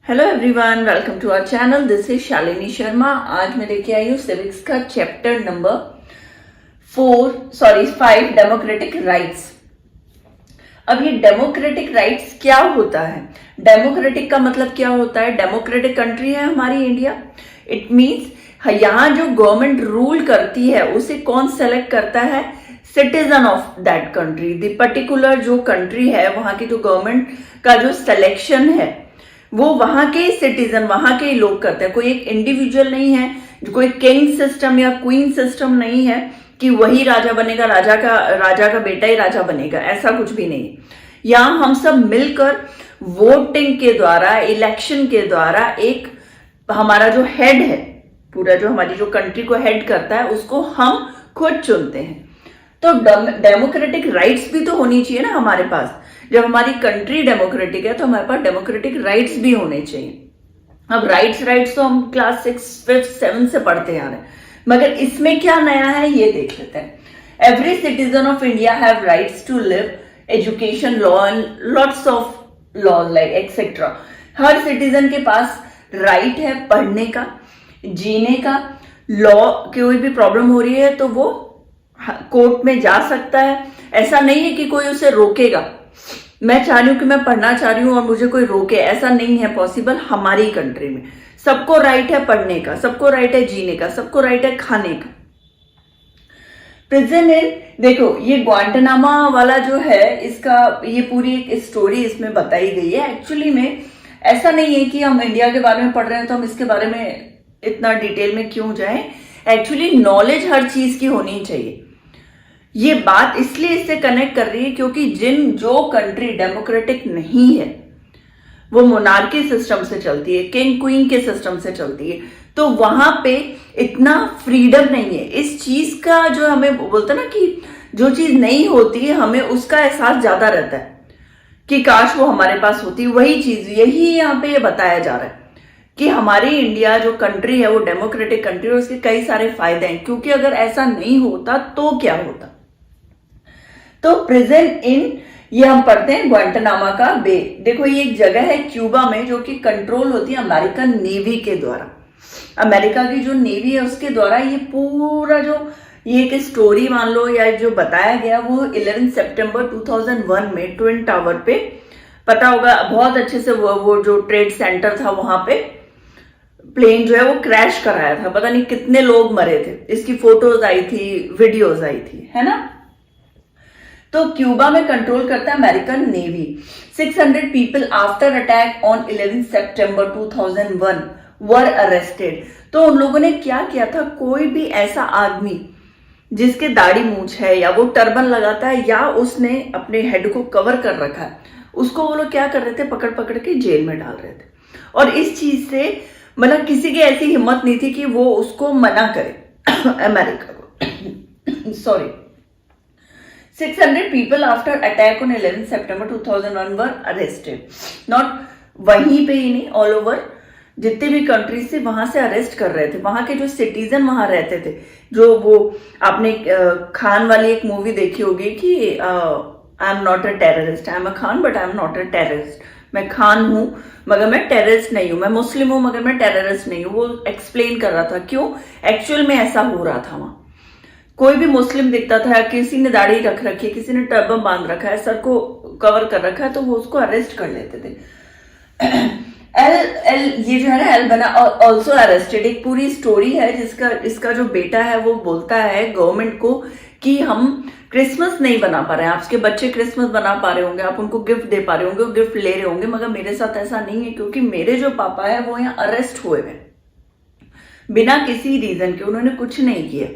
Hello everyone, welcome to our channel. This is Shalini Sharma. आज मैं लेके आई हूँ सिविक्स का चैप्टर नंबर 5 डेमोक्रेटिक राइट्स। अब ये डेमोक्रेटिक राइट्स क्या होता है? डेमोक्रेटिक का मतलब क्या होता है? डेमोक्रेटिक कंट्री है हमारी इंडिया। इट मीन्स यहाँ जो गवर्नमेंट रूल करती है उसे कौन सेलेक्ट करता है? Citizen of that country. The particular जो कंट्री है वहां की जो गवर्नमेंट का जो सिलेक्शन है वो वहां के सिटीजन, वहां के लोग करते हैं। कोई एक इंडिविजुअल नहीं है, कोई किंग सिस्टम या क्वीन सिस्टम नहीं है कि वही राजा बनेगा, राजा का बेटा ही राजा बनेगा, ऐसा कुछ भी नहीं। यहाँ हम सब मिलकर वोटिंग के द्वारा, इलेक्शन के द्वारा एक हमारा जो हेड है, पूरा जो हमारी जो कंट्री को हेड करता है उसको हम खुद चुनते हैं। तो डेमोक्रेटिक राइट्स भी तो होनी चाहिए ना हमारे पास। जब हमारी कंट्री डेमोक्रेटिक है तो हमारे पास डेमोक्रेटिक राइट्स भी होने चाहिए। अब राइट्स तो हम क्लास 6, 5, 7 से पढ़ते आ रहे हैं, मगर इसमें क्या नया है ये देख लेते हैं। Every citizen of India have rights to live, education, law and lots of laws like etcetera. हर सिटीजन के पास राइट है पढ़ने का, जीने का। लॉ की कोई भी प्रॉब्लम हो रही है तो वो कोर्ट में जा सकता है। ऐसा नहीं है कि कोई उसे रोकेगा। मैं चाह रही हूं कि मैं पढ़ना चाह रही हूं और मुझे कोई रोके, ऐसा नहीं है पॉसिबल हमारी कंट्री में। सबको राइट है पढ़ने का, सबको राइट है जीने का, सबको राइट है खाने का। प्रिजन इन, देखो ये ग्वांटानामा वाला जो है, इसका ये पूरी एक स्टोरी इसमें बताई गई है। एक्चुअली में ऐसा नहीं है कि हम इंडिया के बारे में पढ़ रहे हैं तो हम इसके बारे में इतना डिटेल में क्यों जाएं। एक्चुअली नॉलेज हर चीज की होनी चाहिए। ये बात इसलिए इससे कनेक्ट कर रही है क्योंकि जो कंट्री डेमोक्रेटिक नहीं है वो मोनार्की सिस्टम से चलती है, किंग क्वीन के सिस्टम से चलती है, तो वहां पे इतना फ्रीडम नहीं है। इस चीज का जो हमें बोलते ना कि जो चीज नहीं होती है हमें उसका एहसास ज्यादा रहता है कि काश वो हमारे पास होती। वही चीज यही यहाँ पे बताया जा रहा है कि हमारी इंडिया जो कंट्री है वो डेमोक्रेटिक कंट्री है, उसके कई सारे फायदे हैं। क्योंकि अगर ऐसा नहीं होता तो क्या होता। तो प्रेजेंट इन, ये हम पढ़ते हैं ग्वांटानामा का बे। देखो ये एक जगह है क्यूबा में जो कि कंट्रोल होती है अमेरिकन नेवी के द्वारा। अमेरिका की जो नेवी है उसके द्वारा ये पूरा जो ये एक स्टोरी मान लो या जो बताया गया वो 11 सितंबर 2001 में ट्विन टावर पे, पता होगा बहुत अच्छे से, वो जो ट्रेड सेंटर था वहां पे प्लेन जो है वो क्रैश कराया था। पता नहीं कितने लोग मरे थे, इसकी फोटोज आई थी, वीडियोज आई थी, है ना। तो क्यूबा में कंट्रोल करता है American navy. 600 people after attack on 11 September 2001 were arrested. तो उन लोगों ने क्या किया था, कोई भी ऐसा आदमी जिसके दाढ़ी मूछ है या वो टर्बन लगाता है या उसने अपने हेड को कवर कर रखा है, उसको वो लोग क्या कर रहे थे, पकड़ पकड़ के जेल में डाल रहे थे। और इस चीज से मतलब किसी की ऐसी हिम्मत नहीं थी कि वो उसको मना करे अमेरिका को। Sorry. 600 people after attack on 11 September 2001 were arrested. Not वहीं पे ही नहीं, ऑल ओवर जितने भी कंट्री से वहां से अरेस्ट कर रहे थे। वहां के जो सिटीजन वहां रहते थे, जो वो आपने खान वाली एक मूवी देखी होगी कि I am not a terrorist, I am a Khan but I am not a terrorist. मैं खान हूं मगर मैं टेररिस्ट नहीं हूं, मैं मुस्लिम हूं मगर मैं टेररिस्ट नहीं हूं। वो एक्सप्लेन कर रहा था क्यों एक्चुअल में ऐसा हो रहा था। वहां कोई भी मुस्लिम दिखता था, किसी ने दाढ़ी रख रखी है, किसी ने टर्बन बांध रखा है, सर को कवर कर रखा है, तो वो उसको अरेस्ट कर लेते थे। ये जो है ना, एल बना ऑल्सो अरेस्टेड। एक पूरी स्टोरी है इसका जो बेटा है वो बोलता है गवर्नमेंट को कि हम क्रिसमस नहीं बना पा रहे हैं, आपके बच्चे क्रिसमस बना पा रहे होंगे, आप उनको गिफ्ट दे पा रहे होंगे, गिफ्ट ले रहे होंगे, मगर मेरे साथ ऐसा नहीं है क्योंकि मेरे जो पापा है वो यहाँ अरेस्ट हुए हैं बिना किसी रीजन के, उन्होंने कुछ नहीं किया।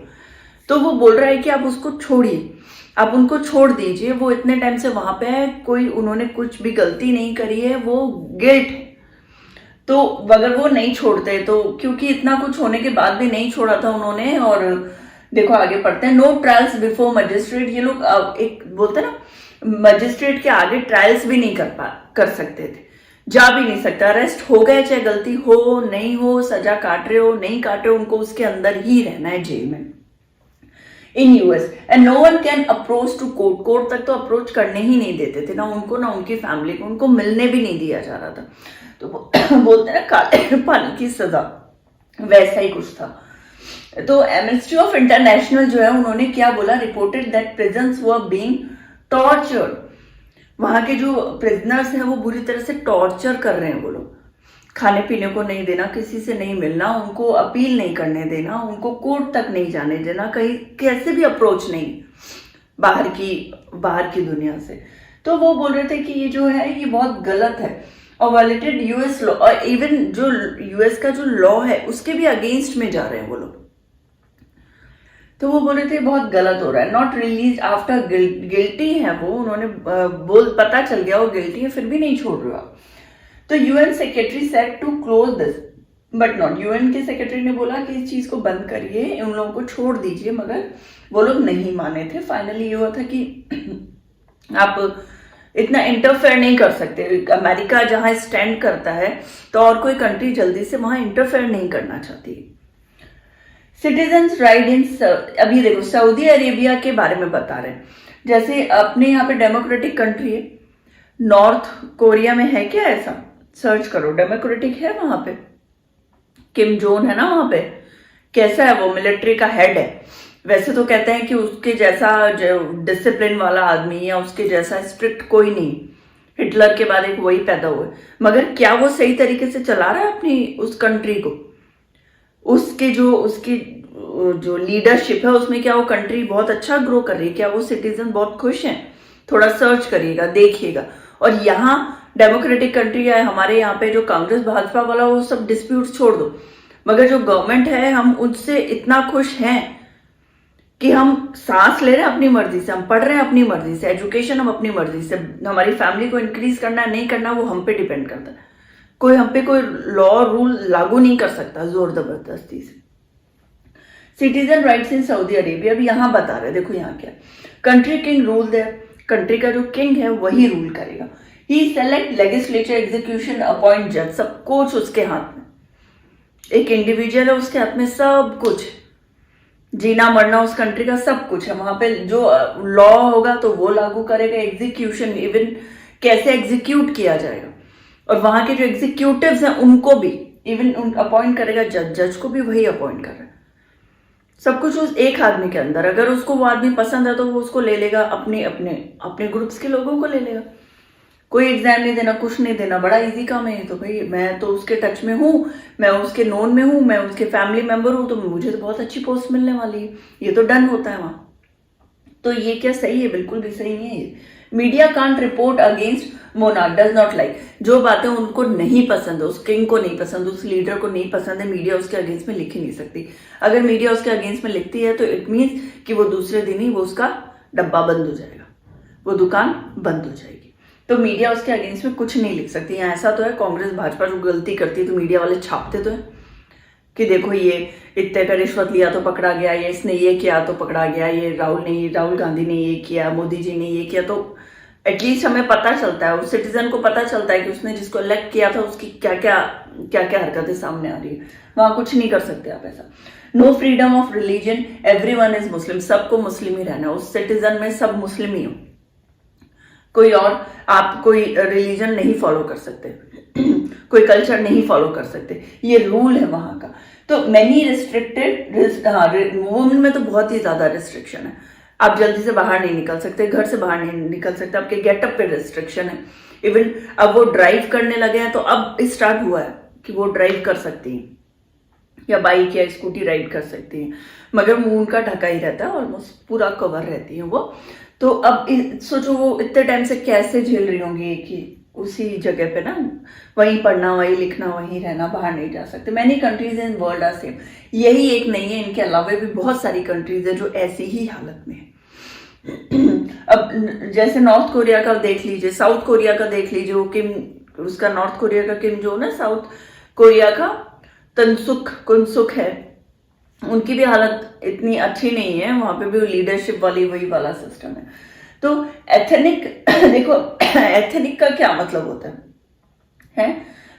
तो वो बोल रहा है कि आप उसको छोड़िए, आप उनको छोड़ दीजिए, वो इतने टाइम से वहां पे है, कोई उन्होंने कुछ भी गलती नहीं करी है, वो गिल्ट है। तो अगर वो नहीं छोड़ते तो, क्योंकि इतना कुछ होने के बाद भी नहीं छोड़ा था उन्होंने। और देखो आगे पढ़ते हैं, नो ट्रायल्स बिफोर मजिस्ट्रेट। ये लोग एक बोलते हैं ना, मजिस्ट्रेट के आगे ट्रायल्स भी नहीं कर सकते थे, जा भी नहीं सकता। अरेस्ट हो गए, चाहे गलती हो नहीं हो, सजा काट रहे हो नहीं काट रहे हो, उनको उसके अंदर ही रहना है, जेल में। In US and no one can approach to court. Court तक तो अप्रोच करने ही नहीं देते थे, ना उनको ना उनकी फैमिली को, उनको मिलने भी नहीं दिया जा रहा था। तो बोलते ना काले पानी की सजा, वैसा ही कुछ था। तो एमनेस्टी ऑफ इंटरनेशनल जो है उन्होंने क्या बोला, reported that prisons were being tortured. वहां के जो प्रिजनर्स हैं वो बुरी तरह से टॉर्चर कर रहे हैं वो लोग। खाने पीने को नहीं देना, किसी से नहीं मिलना, उनको अपील नहीं करने देना, उनको कोर्ट तक नहीं जाने देना, कहीं कैसे भी अप्रोच नहीं बाहर की दुनिया से। तो वो बोल रहे थे कि ये जो है ये बहुत गलत है और वायलेटेड यूएस लॉ, और इवन जो यूएस का जो लॉ है उसके भी अगेंस्ट में जा रहे हैं वो लोग। तो वो बोल रहे थे बहुत गलत हो रहा है। नॉट रिलीज आफ्टर गिल्टी है वो, उन्होंने पता चल गया वो गिल्टी है, फिर भी नहीं छोड़ रहा। तो UN secretary said to close this but not, UN के सेक्रेटरी ने बोला कि इस चीज को बंद करिए, उन लोगों को छोड़ दीजिए, मगर वो लोग नहीं माने थे। फाइनली ये हुआ था कि आप इतना इंटरफेयर नहीं कर सकते। अमेरिका जहां स्टैंड करता है तो और कोई कंट्री जल्दी से वहां इंटरफेयर नहीं करना चाहती। सिटीजन्स राइट इन, अभी देखो सऊदी अरेबिया के बारे में बता रहे हैं, जैसे अपने यहाँ पे डेमोक्रेटिक कंट्री है, नॉर्थ कोरिया में है क्या ऐसा? सर्च करो, डेमोक्रेटिक है वहां पे। किम जोन है ना वहां पे, कैसा है वो? मिलिट्री का हेड है। वैसे तो कहते हैं कि उसके जैसा जो डिसिप्लिन वाला आदमी या उसके जैसा स्ट्रिक्ट कोई नहीं, हिटलर के बाद एक वही पैदा हुए, मगर क्या वो सही तरीके से चला रहा है अपनी उस कंट्री को? उसकी जो लीडरशिप है उसमें क्या वो कंट्री बहुत अच्छा ग्रो कर रही है? क्या वो सिटीजन बहुत खुश हैं? थोड़ा सर्च करिएगा, देखिएगा। और यहाँ डेमोक्रेटिक कंट्री है, हमारे यहाँ पे जो कांग्रेस भाजपा वाला वो सब डिस्प्यूट छोड़ दो, मगर जो गवर्नमेंट है हम उससे इतना खुश हैं कि हम सांस ले रहे हैं अपनी मर्जी से, हम पढ़ रहे हैं अपनी मर्जी से, एजुकेशन हम अपनी मर्जी से, हमारी फैमिली को इंक्रीज करना है नहीं करना वो हम पे डिपेंड करता है। कोई हम पे कोई लॉ रूल लागू नहीं कर सकता जोर जबरदस्ती से। Citizen rights in Saudi Arabia भी यहां बता रहे, देखो यहाँ क्या, country king rule there, country का जो किंग है वही रूल करेगा। ही सेलेक्ट लेजिस्लेचर, एग्जीक्यूशन, अपॉइंट जज, सब कुछ उसके हाथ में। एक इंडिविजुअल है उसके हाथ में सब कुछ, जीना मरना उस कंट्री का सब कुछ है। वहां पे जो लॉ होगा तो वो लागू करेगा, एग्जीक्यूशन इवन कैसे एग्जीक्यूट किया जाएगा, और वहां के जो एग्जीक्यूटिव्स हैं उनको भी इवन अपॉइंट करेगा, जज को भी वही अपॉइंट कर रहा है। सब कुछ उस एक आदमी के अंदर। अगर उसको वो आदमी पसंद है तो वो उसको ले लेगा, अपने अपने अपने ग्रुप्स के लोगों को ले लेगा। कोई एग्जाम नहीं देना, कुछ नहीं देना, बड़ा इजी काम है। तो भाई मैं तो उसके टच में हूँ, मैं उसके नोन में हूँ, मैं उसके फैमिली मेंबर हूँ, तो मुझे तो बहुत अच्छी पोस्ट मिलने वाली है। ये तो डन होता है वहां। तो ये क्या सही है? बिल्कुल भी सही नहीं है ये। Media can't report against monarch, does not like. जो बातें उनको नहीं पसंद है, उस किंग को नहीं पसंद, उस लीडर को नहीं पसंद है, मीडिया उसके अगेंस्ट में लिख ही नहीं सकती। अगर मीडिया उसके अगेंस्ट में लिखती है तो इट मीन्स कि वो दूसरे दिन ही वो उसका डब्बा बंद हो जाएगा, वो दुकान बंद हो जाएगी। तो मीडिया उसके अगेंस्ट में कुछ नहीं लिख सकती। यहाँ ऐसा तो है, कांग्रेस भाजपा जो गलती करती है तो मीडिया वाले छापते तो है कि देखो ये इतने का रिश्वत लिया तो पकड़ा गया, ये इसने ये किया तो पकड़ा गया, ये राहुल गांधी ने ये किया, मोदी जी ने ये किया। तो एटलीस्ट हमें पता चलता है, उस सिटीजन को पता चलता है कि उसने जिसको इलेक्ट किया था उसकी क्या क्या हरकतें सामने आ रही है। वहां कुछ नहीं कर सकते आप ऐसा। No freedom of religion, everyone is Muslim, सबको मुस्लिम ही रहना है। उस सिटीजन में सब मुस्लिम ही हो, कोई और आप कोई रिलीजन नहीं फॉलो कर सकते कोई कल्चर नहीं फॉलो कर सकते, ये रूल है वहां का। तो मैनी रिस्ट्रिक्टेड, वुमेन में तो बहुत ही ज्यादा रिस्ट्रिक्शन है। आप जल्दी से बाहर नहीं निकल सकते, घर से बाहर नहीं निकल सकते, आपके गेटअप पे रिस्ट्रिक्शन है। इवन अब वो ड्राइव करने लगे हैं तो अब स्टार्ट हुआ है कि वो ड्राइव कर सकती हैं, या बाइक या स्कूटी राइड कर सकती हैं, मगर मुंह उनका ढका ही रहता है, ऑलमोस्ट पूरा कवर रहती है वो। तो अब सोचो वो इतने टाइम से कैसे झेल रही होंगी एक ही उसी जगह पे ना, वहीं पढ़ना, वहीं लिखना, वहीं रहना, बाहर नहीं जा सकते। Many countries in world are same, यही एक नहीं है, इनके अलावा भी बहुत सारी कंट्रीज है जो ऐसी ही हालत में है। अब जैसे नॉर्थ कोरिया का देख लीजिए, साउथ कोरिया का देख लीजिए, वो किम, उसका नॉर्थ कोरिया का किम जो ना, साउथ कोरिया का कुनसुक है, उनकी भी हालत इतनी अच्छी नहीं है। वहां पे भी लीडरशिप वाली वही वाला सिस्टम है। तो एथनिक देखो एथनिक का क्या मतलब होता है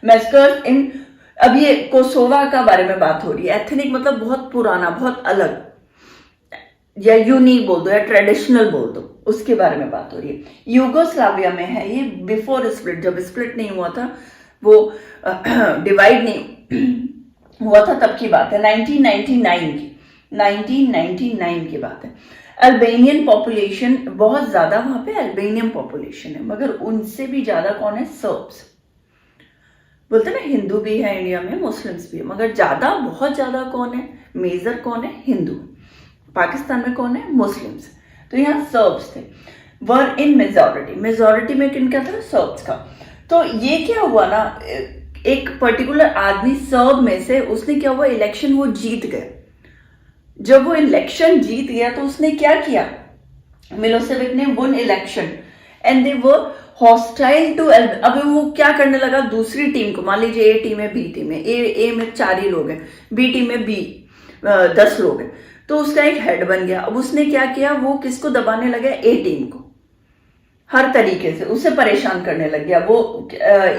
मैस्कर्स इन, अब ये कोसोवा का बारे में बात हो रही है। एथनिक मतलब बहुत पुराना, बहुत अलग। या यूनिक बोल दो या ट्रेडिशनल बोल दो, उसके बारे में बात हो रही है। यूगोस्लाविया में है ये, बिफोर स्प्लिट, जब स्प्लिट नहीं हुआ था, वो डिवाइड नहीं हुआ था, तब की बात है, 1999 की बात है। अल्बेनियन पॉपुलेशन बहुत ज्यादा, वहां पे अल्बेनियन पॉपुलेशन है, मगर उनसे भी ज्यादा कौन है? सर्ब्स। बोलते ना हिंदू भी है इंडिया में, मुस्लिम्स भी है, मगर ज्यादा, बहुत ज्यादा कौन है? मेजर कौन है? हिंदू। पाकिस्तान में कौन है? मुस्लिम्स। तो यहाँ सर्ब्स थे, वर इन मेजोरिटी। मेजोरिटी में किनका था? सर्ब्स का। तो ये क्या हुआ ना, एक पर्टिकुलर आदमी सर्ब में से, उसने क्या हुआ, इलेक्शन वो जीत गया। जब वो इलेक्शन जीत गया तो उसने क्या किया, मिलोसेविक ने won election and they were hostile to. अब वो क्या करने लगा, दूसरी टीम को, मान लीजिए ए टीम है, बी टीम है, ए में 4 ही लोग हैं, बी टीम में 10 लोग हैं, तो उसका एक हेड बन गया। अब उसने क्या किया, वो किसको दबाने लगा? ए टीम को, हर तरीके से उसे परेशान करने लग गया। वो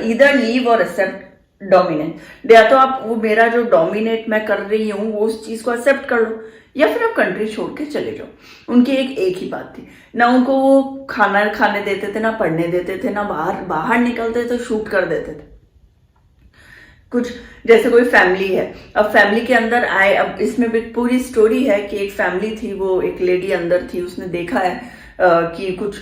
इधर लीव और एक्सेप्ट डोमिनेट, या तो आप वो मेरा जो डोमिनेट मैं कर रही हूं वो उस चीज को एक्सेप्ट कर लो, या फिर आप कंट्री छोड़ के चले जाओ। उनकी एक ही बात थी, ना उनको वो खाना खाने देते थे, ना पढ़ने देते थे, ना बाहर निकलते तो शूट कर देते थे। कुछ जैसे कोई फैमिली है, अब फैमिली के अंदर आए, अब इसमें भी पूरी स्टोरी है कि एक फैमिली थी, वो एक लेडी अंदर थी, उसने देखा है कि कुछ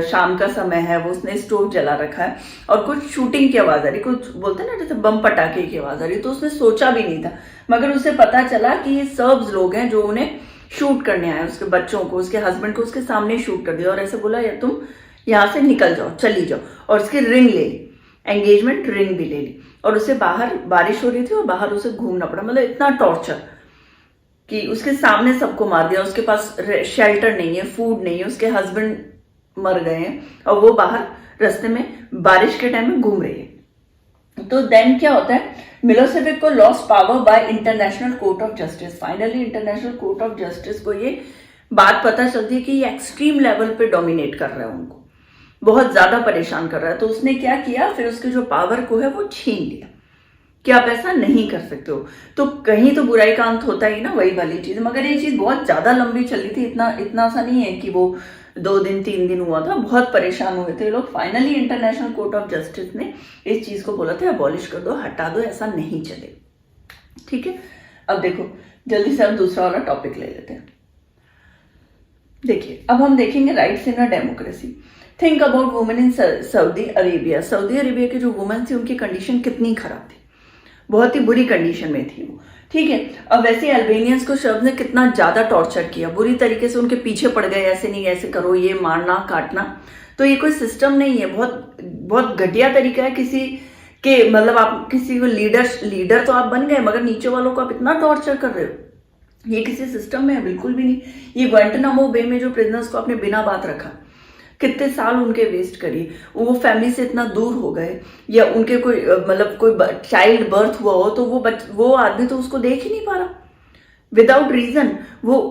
शाम का समय है, वो उसने स्टोव जला रखा है और कुछ शूटिंग की आवाज आ रही, कुछ बोलते हैं ना जैसे बम पटाखे की आवाज आ रही, तो उसने सोचा भी नहीं था, मगर उसे पता चला कि ये सर्ब्स लोग हैं जो उन्हें शूट करने आए, उसके बच्चों को, उसके हस्बैंड को उसके सामने शूट कर दिया और ऐसे बोला, या तुम यहाँ से निकल जाओ, चली जाओ, और उसकी रिंग ले ली, एंगेजमेंट रिंग भी ले ली, और उसे बाहर, बारिश हो रही थी और बाहर उसे घूमना पड़ा, मतलब इतना टॉर्चर कि उसके सामने सबको मार दिया। उसके पास शेल्टर नहीं है, फूड नहीं है, उसके हस्बैंड मर गए हैं और वो बाहर रास्ते में बारिश के टाइम में घूम रही है। तो देन क्या होता है, मिलोसेविक को lost power bye international court of justice. Finally international court of justice को ये बात पता चलती है कि ये एक्सट्रीम लेवल पे डोमिनेट कर रहा है, उनको बहुत ज्यादा परेशान कर रहा है। तो उसने क्या किया, फिर उसके जो पावर को है वो छीन लिया कि आप ऐसा नहीं कर सकते हो। तो कहीं तो बुराई का अंत होता ही ना, वही वाली चीज। मगर ये चीज बहुत ज्यादा लंबी चली थी, इतना सा नहीं है कि वो 2 दिन 3 दिन हुआ था, बहुत परेशान हुए थे लोग। Finally international court of justice ने इस चीज को बोला था अबॉलिश कर दो, हटा दो, ऐसा नहीं चले। ठीक है, अब देखो जल्दी से हम दूसरा वाला टॉपिक ले लेते हैं। देखिए, अब हम देखेंगे rights in a democracy. Think about women in Saudi Arabia. Saudi Arabia की जो वुमेन थी उनकी कंडीशन कितनी खराब थी, बहुत ही बुरी कंडीशन में थी वो। ठीक है, अब वैसे अल्बेनियंस को शब्द ने कितना ज्यादा टॉर्चर किया, बुरी तरीके से उनके पीछे पड़ गए, ऐसे नहीं ऐसे करो, ये मारना काटना। तो ये कोई सिस्टम नहीं है, बहुत बहुत घटिया तरीका है किसी के, मतलब आप किसी को लीडर तो आप बन गए, मगर नीचे वालों को आप इतना टॉर्चर कर रहे हो, ये किसी सिस्टम में है बिल्कुल भी नहीं। ये ग्वांटानामो बे में जो प्रिजनर्स को आपने बिना बात रखा, कितने साल उनके वेस्ट करिए, वो फैमिली से इतना दूर हो गए, या उनके कोई मतलब कोई चाइल्ड बर्थ हुआ हो तो वो आदमी तो उसको देख ही नहीं पा रहा विदाउट रीजन। वो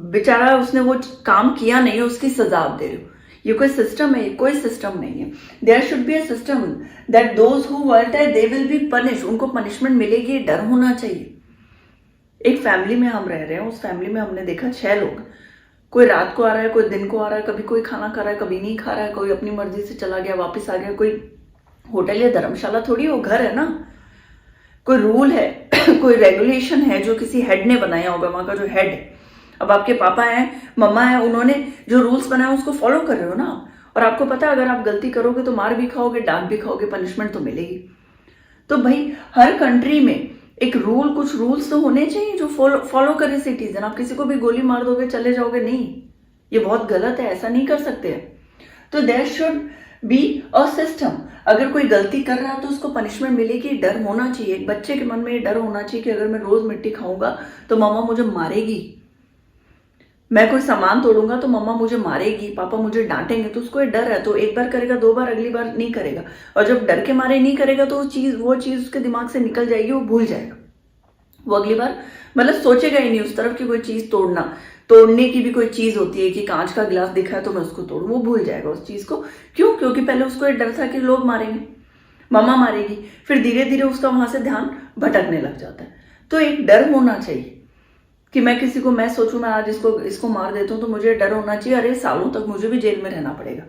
बेचारा, उसने वो काम किया नहीं है, उसकी सजा आप दे रहे हो। ये कोई सिस्टम है? ये कोई सिस्टम नहीं है। There should be a system that those who work there they will be punish, उनको पनिशमेंट मिलेगी, डर होना चाहिए। एक फैमिली में हम रह रहे हैं, उस फैमिली में हमने देखा 6 लोग, कोई रात को आ रहा है, कोई दिन को आ रहा है, कभी कोई खाना खा रहा है, कभी नहीं खा रहा है, कोई अपनी मर्जी से चला गया वापस आ गया। कोई होटल या धर्मशाला थोड़ी, वो घर है ना, कोई रूल है कोई रेगुलेशन है जो किसी हेड ने बनाया होगा, वहां का जो हेड है। अब आपके पापा हैं, मम्मा है, उन्होंने जो रूल्स बनाए उसको फॉलो कर रहे हो ना, और आपको पता है अगर आप गलती करोगे तो मार भी खाओगे, डांट भी खाओगे, पनिशमेंट तो मिलेगी। तो भाई हर कंट्री में एक रूल, कुछ रूल्स तो होने चाहिए जो फॉलो करे सिटीजन। आप किसी को भी गोली मार दोगे, चले जाओगे, नहीं, ये बहुत गलत है, ऐसा नहीं कर सकते। तो there should be a system, अगर कोई गलती कर रहा है तो उसको पनिशमेंट मिलेगी, डर होना चाहिए। एक बच्चे के मन में ये डर होना चाहिए कि अगर मैं रोज मिट्टी खाऊंगा तो मम्मा मुझे मारेगी, मैं कोई सामान तोड़ूंगा तो मम्मा मुझे मारेगी, पापा मुझे डांटेंगे, तो उसको ये डर है। तो एक बार करेगा, 2 बार, अगली बार नहीं करेगा, और जब डर के मारे नहीं करेगा तो वो चीज उसके दिमाग से निकल जाएगी, वो भूल जाएगा, वो अगली बार मतलब सोचेगा ही नहीं उस तरफ की कोई चीज तोड़ने की भी कोई चीज होती है कि कांच का गिलास दिखा है तो मैं उसको तोड़ूं, वो भूल जाएगा उस चीज को। क्यों? क्योंकि पहले उसको एक डर था कि लोग मारेंगे, मम्मा मारेगी, फिर धीरे धीरे उसका वहां से ध्यान भटकने लग जाता है। तो एक डर होना चाहिए कि मैं किसी को, मैं सोचूं मैं आज इसको मार देता हूं तो मुझे डर होना चाहिए, अरे सालों तक मुझे भी जेल में रहना पड़ेगा,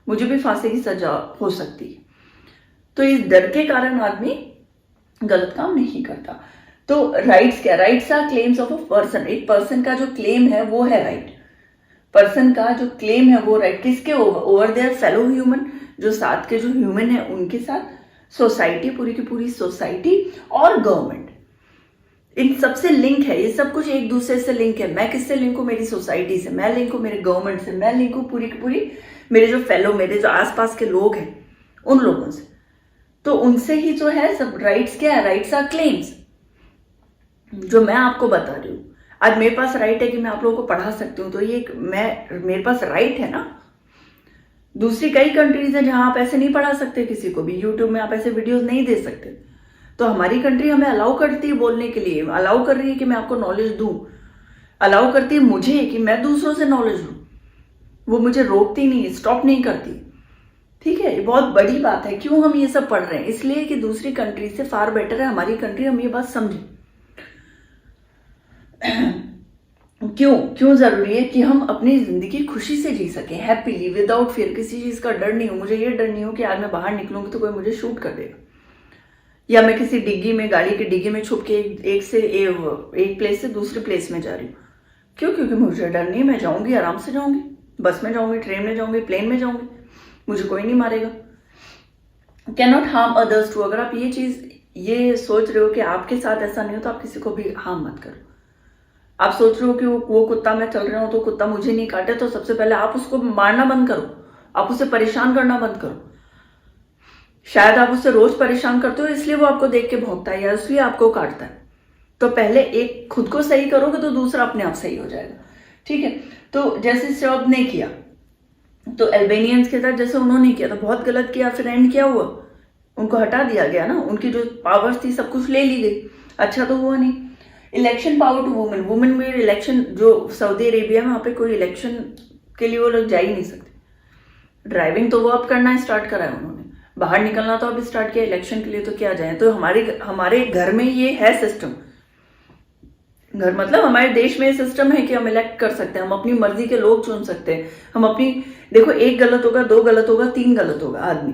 मुझे भी फांसी की सजा हो सकती है। तो इस डर के कारण आदमी गलत काम नहीं करता। तो राइट्स क्या, rights are claims of a person. एक पर्सन का जो क्लेम है वो है राइट। पर्सन का जो क्लेम है वो राइट किसके, ओवर देयर फेलो ह्यूमन, जो साथ के जो ह्यूमन है उनके साथ, सोसाइटी, पूरी की पूरी सोसाइटी और गवर्नमेंट, इन सबसे लिंक है। ये सब कुछ एक दूसरे से लिंक है। मैं किससे लिंक हूं, मेरी सोसाइटी से, मैं लिंक हूं मेरे गवर्नमेंट से, मैं लिंक हूं पूरी की पूरी मेरे जो फेलो, मेरे जो आसपास के लोग हैं उन लोगों से। तो उनसे ही जो है सब राइट्स क्या है, राइट्स आर क्लेम्स। जो मैं आपको बता रही हूं, आज मेरे पास राइट है कि मैं आप लोगों को पढ़ा सकती हूँ, तो ये मेरे पास राइट है ना। दूसरी कई कंट्रीज है जहां आप ऐसे नहीं पढ़ा सकते किसी को भी, यूट्यूब में आप ऐसे वीडियोस नहीं दे सकते। तो हमारी कंट्री हमें अलाउ करती है बोलने के लिए, अलाउ कर रही है कि मैं आपको नॉलेज दूं, अलाउ करती है मुझे कि मैं दूसरों से नॉलेज लूं। वो मुझे रोकती नहीं, स्टॉप नहीं करती। ठीक है, ये बहुत बड़ी बात है। क्यों हम ये सब पढ़ रहे हैं, इसलिए कि दूसरी कंट्री से फार बेटर है हमारी कंट्री, हम ये बात समझें। क्यों जरूरी है कि हम अपनी जिंदगी खुशी से जी सकें, हैप्पीली, विदाउट फियर, किसी चीज का डर नहीं हो। मुझे ये डर नहीं हो कि आज मैं बाहर निकलूंगी तो कोई मुझे शूट कर देगा, या मैं किसी डिग्गी में, गाड़ी की डिग्गी में छुप के एक प्लेस से दूसरे प्लेस में जा रही हूँ। क्यों, क्योंकि मुझे डर नहीं, मैं जाऊंगी, आराम से जाऊंगी, बस में जाऊंगी, ट्रेन में जाऊंगी, प्लेन में जाऊंगी, मुझे कोई नहीं मारेगा। Can not harm others too. अगर आप ये सोच रहे हो कि आपके साथ ऐसा नहीं हो तो आप किसी को भी हार्म मत करो। आप सोच रहे हो कि वो कुत्ता, मैं चल रहा हूं तो कुत्ता मुझे नहीं काटे, तो सबसे पहले आप उसको मारना बंद करो, आप उसे परेशान करना बंद करो। शायद आप उससे रोज परेशान करते हो इसलिए वो आपको देख के भौंकता है या इसलिए आपको काटता है। तो पहले एक खुद को सही करोगे तो दूसरा अपने आप सही हो जाएगा। ठीक है, तो जैसे शॉप ने किया तो अल्बेनियंस के साथ जैसे उन्होंने किया तो बहुत गलत किया, फिर एंड क्या हुआ, उनको हटा दिया गया ना, उनकी जो पावर्स थी सब कुछ ले ली गई। अच्छा तो हुआ नहीं। Election power to women, women में इलेक्शन, जो सऊदी अरेबिया में, वहां पे कोई इलेक्शन के लिए वो लोग जा ही नहीं सकते। ड्राइविंग तो वो अब करना स्टार्ट करा है उन्होंने, बाहर निकलना तो अब स्टार्ट किया, इलेक्शन के लिए तो क्या जाए। तो हमारे घर में ये है सिस्टम। घर मतलब हमारे देश में सिस्टम है कि हम इलेक्ट कर सकते हैं, हम अपनी मर्जी के लोग चुन सकते हैं, हम अपनी, देखो एक गलत होगा, दो गलत होगा, तीन गलत होगा आदमी,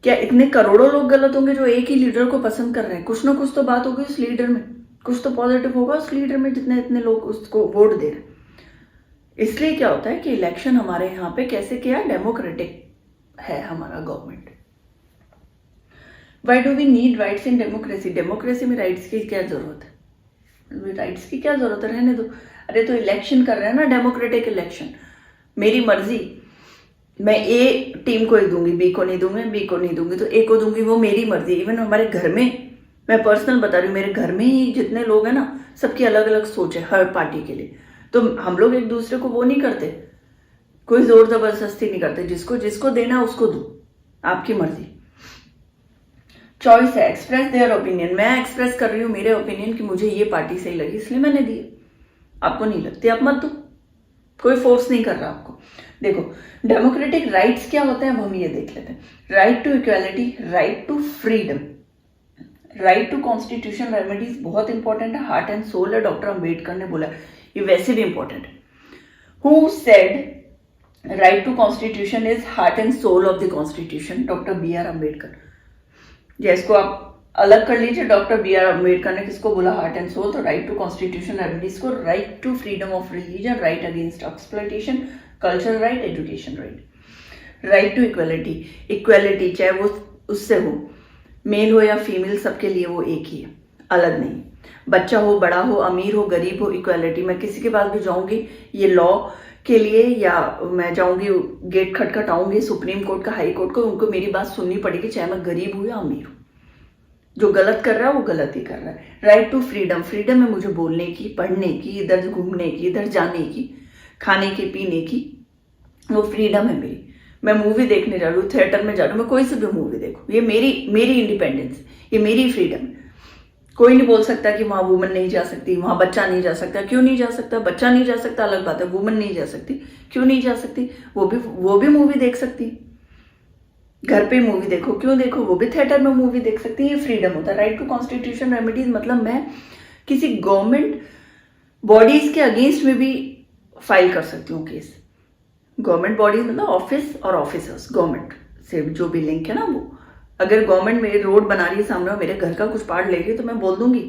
क्या इतने करोड़ों लोग गलत होंगे जो एक ही लीडर को पसंद कर रहे हैं? कुछ ना कुछ तो बात होगी उस लीडर में, कुछ तो पॉजिटिव होगा उस लीडर में, जितने इतने लोग उसको वोट दे रहे। इसलिए क्या होता है कि इलेक्शन हमारे यहाँ पे कैसे किया, डेमोक्रेटिक है हमारा government. Why do we need rights in democracy? Democracy में राइट्स की क्या जरूरत है? राइट्स की क्या जरूरत है, रहने दो। अरे तो इलेक्शन कर रहे हैं ना, डेमोक्रेटिक इलेक्शन, मेरी मर्जी, मैं ए टीम को ही दूंगी, बी को नहीं दूंगी, बी को नहीं दूंगी तो ए को दूंगी, वो मेरी मर्जी। इवन हमारे घर में, मैं पर्सनल बता रही हूँ, मेरे घर में ही जितने लोग हैं ना, सबकी अलग अलग सोच है हर पार्टी के लिए। तो हम लोग एक दूसरे को वो नहीं करते, कोई जोर जबरदस्ती नहीं करते, जिसको जिसको देना उसको दो, आपकी मर्जी, चॉइस है। एक्सप्रेस देयर ओपिनियन, मैं एक्सप्रेस कर रही हूँ मेरे ओपिनियन कि मुझे ये पार्टी सही लगी इसलिए मैंने दी, आपको नहीं लगती आप मत दो, कोई फोर्स नहीं कर रहा आपको। देखो डेमोक्रेटिक राइट्स क्या होते हैं अब हम ये देख लेते हैं। Right to equality, right to freedom, right to constitution remedies, बहुत इंपॉर्टेंट है, हार्ट एंड सोल है, डॉक्टर अंबेडकर ने बोला, ये वैसे भी इंपॉर्टेंट है। Who said right to constitution is heart and soul of the constitution? Doctor B R Ambedkar. इसको आप अलग कर लीजिए, डॉक्टर बी आर अम्बेडकर ने किसको बोला हार्ट एंड सोल? तो राइट टू कॉन्स्टिट्यूशन रेमेडीज को, right to freedom of religion, right against exploitation, cultural right, education right, right to equality, equality चाहे वो उससे हो, मेल हो या फीमेल, सबके लिए वो एक ही है, अलग नहीं। बच्चा हो, बड़ा हो, अमीर हो, गरीब हो, इक्वालिटी। मैं किसी के पास भी जाऊंगी ये लॉ के लिए, या मैं जाऊंगी गेट खटखटाऊंगी सुप्रीम कोर्ट का, हाई कोर्ट को, उनको मेरी बात सुननी पड़ेगी, चाहे मैं गरीब हूं या अमीर हूं। जो गलत कर रहा है वो गलत ही कर रहा है। राइट टू फ्रीडम, फ्रीडम है मुझे बोलने की, पढ़ने की, इधर घूमने की, इधर जाने की, खाने की, पीने की, वो फ्रीडम है मेरी। मैं मूवी देखने जा रही हूँ, थिएटर में जा रही हूँ, मैं कोई सी भी मूवी देखूँ, ये मेरी इंडिपेंडेंस, ये मेरी फ्रीडम। कोई नहीं बोल सकता कि वहां वुमन नहीं जा सकती, वहां बच्चा नहीं जा सकता। क्यों नहीं जा सकता? बच्चा नहीं जा सकता अलग बात है, वुमन नहीं जा सकती, क्यों नहीं जा सकती? वो भी मूवी देख सकती है, घर पे मूवी देखो, क्यों देखो, वो भी थिएटर में मूवी देख सकती है, ये फ्रीडम होता है। राइट टू कॉन्स्टिट्यूशन रेमेडीज मतलब मैं किसी गवर्नमेंट बॉडीज के अगेंस्ट में भी फाइल कर सकती हूँ केस। गवर्नमेंट बॉडीज मतलब ऑफिस और ऑफिसर्स, गवर्नमेंट से जो भी लिंक है ना, वो अगर गवर्नमेंट मेरे रोड बना रही है सामने और मेरे घर का कुछ पार्ट ले रही है तो मैं बोल दूंगी,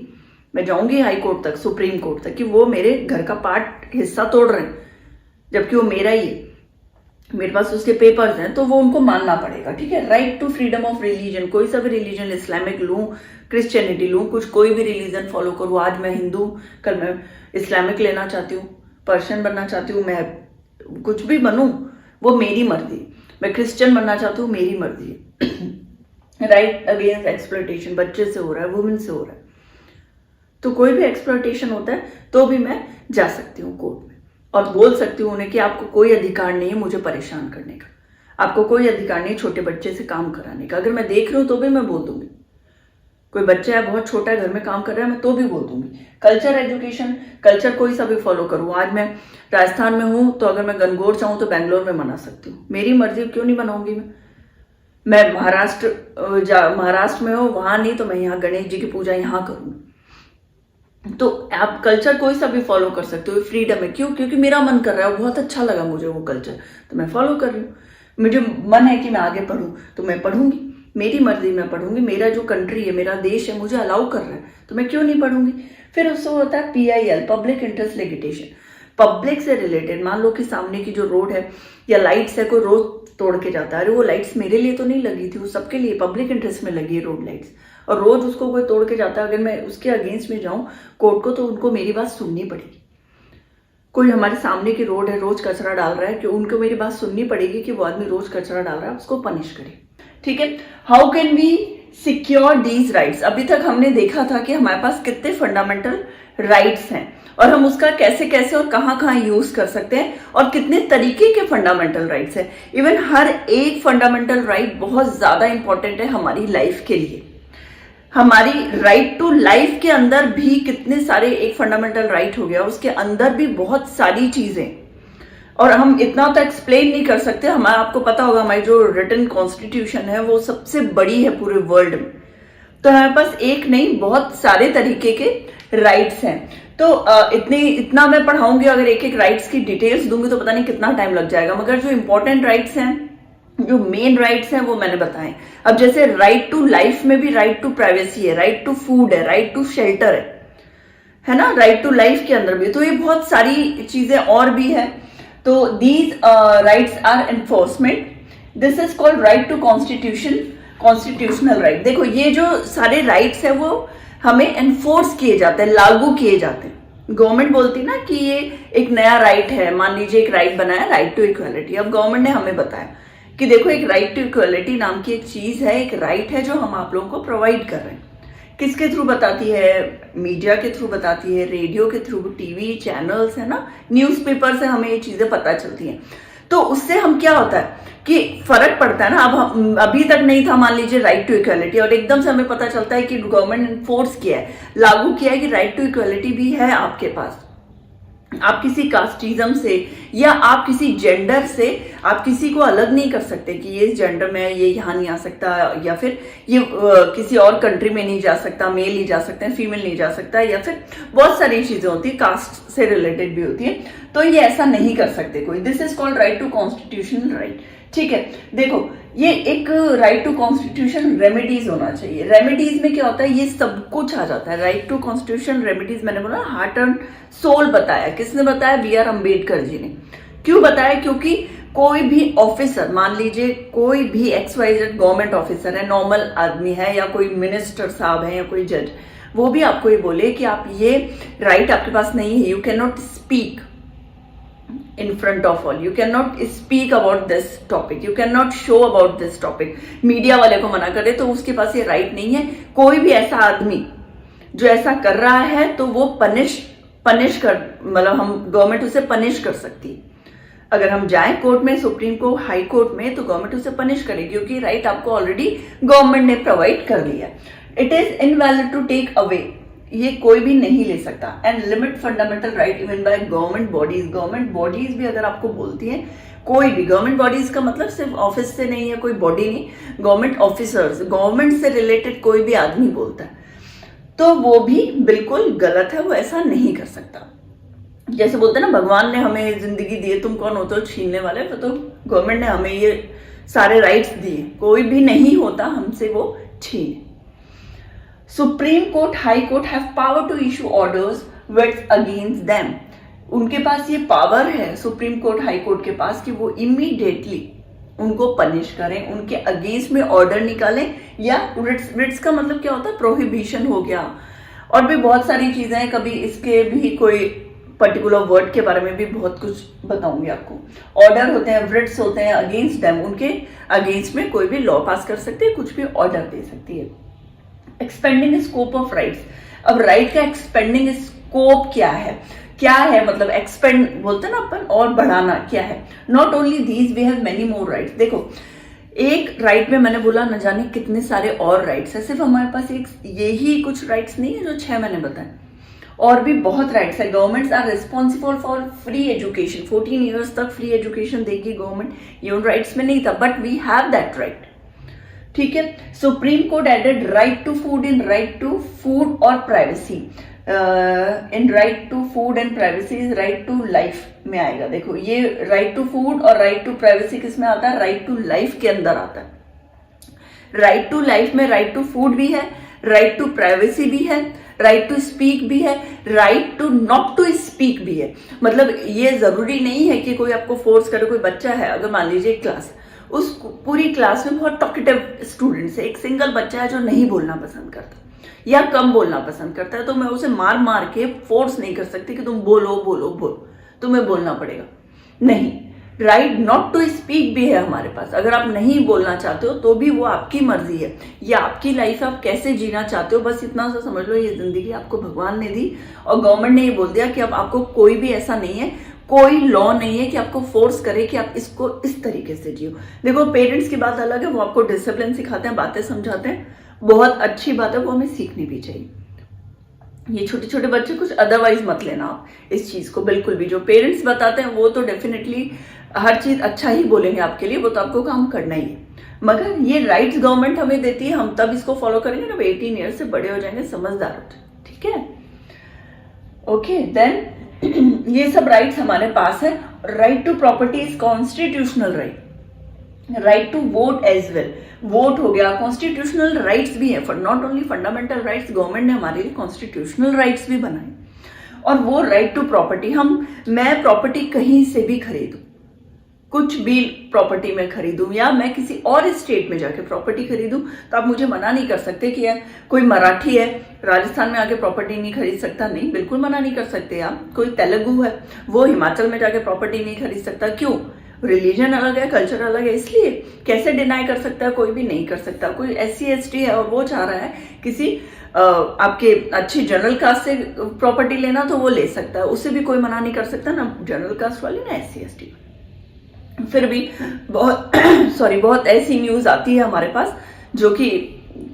मैं जाऊंगी हाई कोर्ट तक, सुप्रीम कोर्ट तक, कि वो मेरे घर का पार्ट हिस्सा तोड़ रहे हैं जबकि वो मेरा ही है, मेरे पास उसके पेपर्स हैं, तो वो उनको मानना पड़ेगा। ठीक है, right to freedom of religion, कोई सा भी रिलीजन, इस्लामिक लूँ, क्रिश्चियनिटी लूँ, कुछ कोई भी रिलीजन फॉलो करूँ। आज मैं हिंदू, कल मैं इस्लामिक लेना चाहती हूँ, पर्शियन बनना चाहती हूँ, मैं कुछ भी बनूँ वो मेरी मर्जी। मैं क्रिश्चियन बनना चाहती हूँ, मेरी मर्जी। राइट अगेंस्ट एक्सप्लॉयटेशन, बच्चे से हो रहा है, वुमेन से हो रहा है, तो कोई भी एक्सप्लॉयटेशन होता है तो भी मैं जा सकती हूँ कोर्ट में और बोल सकती हूँ उन्हें कि आपको कोई अधिकार नहीं है मुझे परेशान करने का, आपको कोई अधिकार नहीं छोटे बच्चे से काम कराने का। अगर मैं देख रही हूँ तो भी मैं बोल दूंगी, कोई बच्चा है बहुत छोटा है घर में काम कर रहा है, मैं तो भी बोल दूंगी। कल्चर, एजुकेशन, कल्चर कोई सा भी फॉलो करूँ। आज मैं राजस्थान में हूँ तो अगर मैं गणगौर चाहूँ तो बैंगलोर में मना सकती हूँ, मेरी मर्जी, क्यों नहीं बनाऊंगी मैं महाराष्ट्र में हूँ वहां नहीं तो मैं यहाँ गणेश जी की पूजा यहाँ करूँ। तो आप कल्चर कोई सा भी फॉलो कर सकते हो, फ्रीडम है। क्यों? क्योंकि मेरा मन कर रहा है, बहुत अच्छा लगा मुझे वो कल्चर, तो मैं फॉलो कर रही हूँ। मुझे मन है कि मैं आगे पढूं तो मैं पढ़ूंगी, मेरी मर्जी, मैं पढ़ूंगी। मेरा जो कंट्री है, मेरा देश है, मुझे अलाउ कर रहा है तो मैं क्यों नहीं पढ़ूंगी। फिर उससे होता है PIL, public interest litigation, public से रिलेटेड। मान लो कि सामने की जो रोड है या लाइट्स है, कोई रोड तोड़ के जाता है, अरे वो लाइट्स मेरे लिए तो नहीं लगी थी, वो सबके लिए पब्लिक इंटरेस्ट में लगी है रोड लाइट्स, और रोज उसको कोई तोड़ के जाता है, अगर मैं उसके अगेंस्ट में जाऊं कोर्ट को तो उनको मेरी बात सुननी पड़ेगी। कोई हमारे सामने की रोड है, रोज कचरा डाल रहा है, कि उनको मेरी बात सुननी पड़ेगी कि वो आदमी रोज कचरा डाल रहा है, उसको पनिश करे। ठीक है, how can we secure these rights. अभी तक हमने देखा था कि हमारे पास कितने फंडामेंटल राइट्स हैं और हम उसका कैसे कैसे और कहां कहां यूज कर सकते हैं और कितने तरीके के फंडामेंटल राइट्स हैं। इवन हर एक फंडामेंटल राइट बहुत ज्यादा इंपॉर्टेंट है हमारी लाइफ के लिए। हमारी राइट टू लाइफ के अंदर भी कितने सारे, एक फंडामेंटल राइट हो गया, उसके अंदर भी बहुत सारी चीजें, और हम इतना तो एक्सप्लेन नहीं कर सकते। हमारा, आपको पता होगा, हमारी जो रिटन कॉन्स्टिट्यूशन है वो सबसे बड़ी है पूरे वर्ल्ड में, तो हमारे पास एक नहीं बहुत सारे तरीके के राइट्स हैं। तो इतना मैं पढ़ाऊंगी, अगर एक एक राइट्स की डिटेल्स दूंगी तो पता नहीं कितना टाइम लग जाएगा, मगर जो इंपॉर्टेंट राइट्स हैं, जो मेन राइट्स हैं वो मैंने बताए। अब जैसे राइट टू लाइफ में भी राइट टू प्राइवेसी है, राइट टू फूड है, राइट टू शेल्टर है ना, राइट टू लाइफ के अंदर भी, तो ये बहुत सारी चीजें और भी है। तो these rights are enforcement, this is called right to constitution, constitutional right. देखो ये जो सारे राइट्स है वो हमें एनफोर्स किए जाते हैं, लागू किए जाते हैं। गवर्नमेंट बोलती ना कि ये एक नया राइट है, मान लीजिए एक राइट बनाया, राइट टू इक्वालिटी। अब गवर्नमेंट ने हमें बताया कि देखो एक राइट टू इक्वालिटी नाम की एक चीज है, एक राइट है जो हम आप लोगों को प्रोवाइड कर रहे हैं। किसके थ्रू बताती है? मीडिया के थ्रू बताती है, रेडियो के थ्रू, टीवी चैनल्स है ना, न्यूज़पेपर से हमें ये चीजें पता चलती हैं। तो उससे हम क्या होता है कि फर्क पड़ता है ना। अब हम, अभी तक नहीं था मान लीजिए राइट टू इक्वालिटी, और एकदम से हमें पता चलता है कि गवर्नमेंट ने फोर्स किया है, लागू किया है कि राइट टू इक्वालिटी भी है आपके पास। आप किसी कास्टिज्म से या आप किसी जेंडर से आप किसी को अलग नहीं कर सकते कि ये जेंडर में ये यहाँ नहीं आ सकता, या फिर ये किसी और कंट्री में नहीं जा सकता, मेल नहीं जा सकते हैं, फीमेल नहीं जा सकता, या फिर बहुत सारी चीजें होती है, कास्ट से रिलेटेड भी होती है, तो ये ऐसा नहीं कर सकते कोई। This is called right to constitutional right. ठीक है, देखो ये एक राइट टू कॉन्स्टिट्यूशन रेमेडीज होना चाहिए। रेमेडीज में क्या होता है, ये सब कुछ आ जाता है। राइट टू कॉन्स्टिट्यूशन रेमेडीज मैंने बोला हार्ट एंड सोल बताया। किसने बताया? BR अम्बेडकर जी ने। क्यों बताया? क्योंकि कोई भी ऑफिसर, मान लीजिए कोई भी XYZ गवर्नमेंट ऑफिसर है, नॉर्मल आदमी है, या कोई मिनिस्टर साहब है, या कोई जज, वो भी आपको ये बोले कि आप ये राइट आपके पास नहीं है, you can not speak in front of all, you cannot speak about this topic, you cannot show about this topic, media वाले को मना करे तो उसके पास ये राइट नहीं है। कोई भी ऐसा आदमी जो ऐसा कर रहा है तो वो पनिश कर, मतलब हम गवर्नमेंट उसे पनिश कर सकती है। अगर हम जाएं कोर्ट में, सुप्रीम कोर्ट, हाई कोर्ट में, तो गवर्नमेंट उसे पनिश करेगी, क्योंकि राइट आपको ऑलरेडी गवर्नमेंट ने प्रोवाइड कर लिया। It is invalid to take away, ये कोई भी नहीं ले सकता। And limit fundamental right even by government bodies. Government bodies भी अगर आपको बोलती है, कोई भी गवर्नमेंट बॉडीज का मतलब सिर्फ ऑफिस से नहीं है, कोई बॉडी नहीं, गवर्नमेंट ऑफिसर्स, गवर्नमेंट से रिलेटेड कोई भी आदमी बोलता है तो वो भी बिल्कुल गलत है, वो ऐसा नहीं कर सकता। जैसे बोलते हैं ना, भगवान ने हमें जिंदगी दी है, तुम कौन होते हो छीनने वाले, तो गवर्नमेंट ने हमें ये सारे राइट्स दिए, कोई भी नहीं होता हमसे वो छीने। Supreme court, high court have power to issue orders which against them. उनके पास ये पावर है, सुप्रीम कोर्ट हाई कोर्ट के पास, कि वो इमीडिएटली उनको पनिश करें, उनके अगेंस्ट में ऑर्डर निकालें, या रिट्स का मतलब क्या होता है, प्रोहिबिशन हो गया, और भी बहुत सारी चीजें हैं। कभी इसके भी कोई पर्टिकुलर वर्ड के बारे में भी बहुत कुछ बताऊंगी आपको। ऑर्डर होते हैं, रिट्स होते हैं अगेंस्ट देम, उनके अगेंस्ट में कोई भी लॉ पास कर सकती है, कुछ भी ऑर्डर दे सकती है। Expanding scope of rights. अब राइट का एक्सपेंडिंग स्कोप क्या है मतलब एक्सपेंड बोलते हैं ना अपन, और बढ़ाना क्या है। Not only these, we have many more rights. देखो, एक राइट में मैंने बोला न जाने कितने सारे और राइट्स है, सिर्फ हमारे पास एक यही कुछ राइट्स नहीं है जो 6 मैंने बताए, और भी बहुत राइट्स है। Governments are responsible for free education, 14 years तक फ्री एजुकेशन देगी गवर्नमेंट, ये उन राइट्स में नहीं था, but we have that right. ठीक है, supreme court added right to food इन राइट टू फूड और प्राइवेसी। इन right to food and privacy right to life में आएगा। देखो, ये राइट टू फूड और राइट टू प्राइवेसी किस में आता है, राइट टू लाइफ के अंदर आता है। राइट टू लाइफ में राइट टू फूड भी है, राइट टू प्राइवेसी भी है, राइट टू स्पीक भी है, right to not to speak भी है। मतलब ये जरूरी नहीं है कि कोई आपको फोर्स करे। कोई बच्चा है, अगर मान लीजिए क्लास, उस पूरी क्लास में बहुत टॉकेटिव स्टूडेंट्स है, एक सिंगल बच्चा है जो नहीं बोलना पसंद करता या कम बोलना पसंद करता है, तो मैं उसे मार मार के फोर्स नहीं कर सकती कि तुम बोलो बोलो बोलो, तुम्हें बोलना पड़ेगा। नहीं, राइट नॉट टू स्पीक भी है हमारे पास। अगर आप नहीं बोलना चाहते हो तो भी वो आपकी मर्जी है, या आपकी लाइफ आप कैसे जीना चाहते हो, बस इतना सा समझ लो। ये जिंदगी आपको भगवान ने दी, और गवर्नमेंट ने ये बोल दिया कि अब आपको कोई भी ऐसा नहीं है, कोई लॉ नहीं है कि आपको फोर्स करे कि आप इसको इस तरीके से जियो। देखो, पेरेंट्स की बात अलग है, वो आपको डिसिप्लिन सिखाते हैं, बातें समझाते हैं, बहुत अच्छी बात है, वो हमें सीखनी भी चाहिए। ये छोटे छोटे बच्चे कुछ अदरवाइज मत लेना आप इस चीज को, बिल्कुल भी। जो पेरेंट्स बताते हैं वो तो डेफिनेटली हर चीज अच्छा ही बोलेंगे आपके लिए, वो तो आपको काम करना ही है, मगर ये राइट्स गवर्नमेंट हमें देती है, हम तब इसको फॉलो करेंगे जब 18 ईयर से बड़े हो जाएंगे, समझदार हो जाएंगे। ठीक है, ओके, देन ये सब राइट्स हमारे पास है। Right to property is constitutional right, right to vote as well, vote हो गया, कॉन्स्टिट्यूशनल राइट्स भी है। Not only fundamental rights, government ने हमारे लिए कॉन्स्टिट्यूशनल राइट्स भी बनाए। और वो राइट टू प्रॉपर्टी, मैं प्रॉपर्टी कहीं से भी खरीदूं, कुछ भी प्रॉपर्टी में खरीदूं, या मैं किसी और स्टेट में जाके प्रॉपर्टी खरीदूं, तो आप मुझे मना नहीं कर सकते कि यार कोई मराठी है राजस्थान में आके प्रॉपर्टी नहीं खरीद सकता। नहीं, बिल्कुल मना नहीं कर सकते आप। कोई तेलुगु है, वो हिमाचल में जाके प्रॉपर्टी नहीं खरीद सकता। क्यों? रिलीजन अलग है, कल्चर अलग है, इसलिए कैसे डिनाई कर सकता है? कोई भी नहीं कर सकता। कोई SC ST है और वो चाह रहा है किसी आपके अच्छी जनरल कास्ट से प्रॉपर्टी लेना, तो वो ले सकता है, उससे भी कोई मना नहीं कर सकता, ना जनरल कास्ट वाली ना SC ST। फिर भी बहुत बहुत ऐसी न्यूज आती है हमारे पास जो कि